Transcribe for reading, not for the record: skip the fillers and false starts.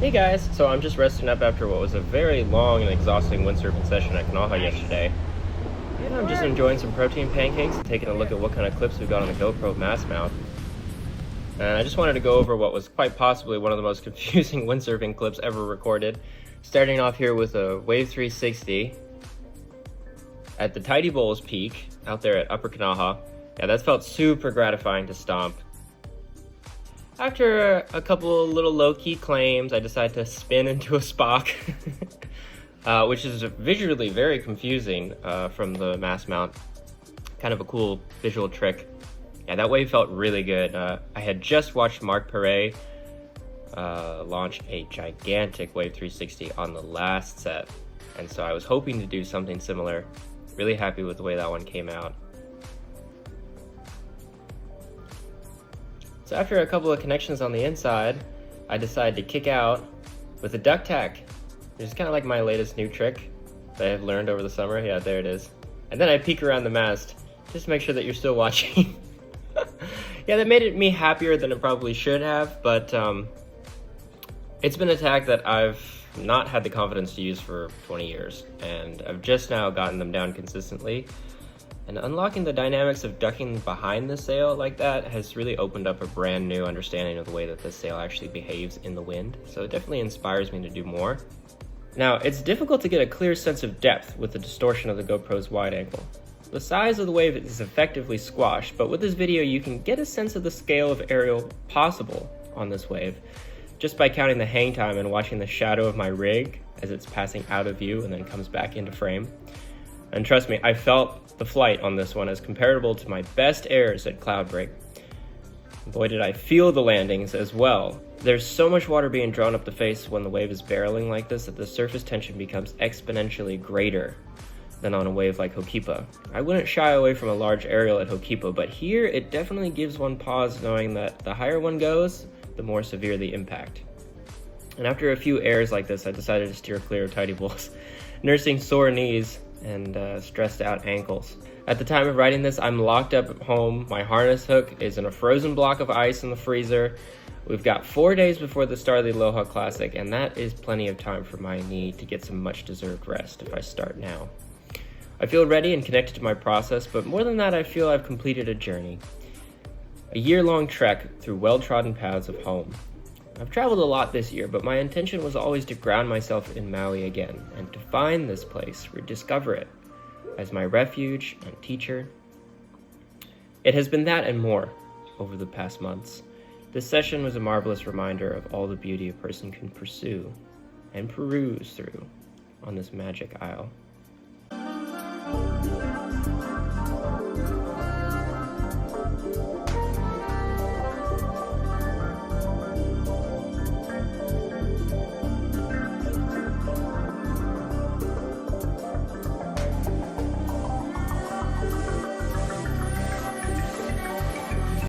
Hey guys, so I'm just resting up after what was a very long and exhausting windsurfing session at Kanaha yesterday. And I'm just enjoying some protein pancakes and taking a look at what kind of clips we've got on the GoPro mass mount. And I just wanted to go over what was quite possibly one of the most confusing windsurfing clips ever recorded. Starting off here with a Wave 360 at the Tidy Bowls peak out there at Upper Kanaha. Yeah, that felt super gratifying to stomp. After a couple little low-key claims, I decided to spin into a spock, which is visually very confusing from the mass mount. Kind of a cool visual trick. Yeah, that wave felt really good. I had just watched Mark Perret launch a gigantic Wave 360 on the last set, and so I was hoping to do something similar. Really happy with the way that one came out. So after a couple of connections on the inside, I decided to kick out with a duck tack, which is kind of like my latest new trick that I've learned over the summer. Yeah, there it is. And then I peek around the mast just to make sure that you're still watching. Yeah, that made me happier than it probably should have, but it's been a tack that I've not had the confidence to use for 20 years, and I've just now gotten them down consistently. And unlocking the dynamics of ducking behind the sail like that has really opened up a brand new understanding of the way that the sail actually behaves in the wind, so it definitely inspires me to do more. Now, it's difficult to get a clear sense of depth with the distortion of the GoPro's wide angle. The size of the wave is effectively squashed, but with this video you can get a sense of the scale of aerial possible on this wave just by counting the hang time and watching the shadow of my rig as it's passing out of view and then comes back into frame. And trust me, I felt the flight on this one as comparable to my best airs at Cloudbreak. Boy, did I feel the landings as well. There's so much water being drawn up the face when the wave is barreling like this that the surface tension becomes exponentially greater than on a wave like Hokipa. I wouldn't shy away from a large aerial at Hokipa, but here it definitely gives one pause knowing that the higher one goes, the more severe the impact. And after a few airs like this, I decided to steer clear of Tidy Bowls, nursing sore knees and stressed out ankles. At the time of writing this, I'm locked up at home. My harness hook is in a frozen block of ice in the freezer. We've got 4 days before the start of the Aloha Classic, and that is plenty of time for my knee to get some much deserved rest if I start now. I feel ready and connected to my process, but more than that, I feel I've completed a journey. A year-long trek through well-trodden paths of home. I've traveled a lot this year, but my intention was always to ground myself in Maui again, and to find this place, rediscover it, as my refuge and teacher. It has been that and more over the past months. This session was a marvelous reminder of all the beauty a person can pursue and peruse through on this magic isle.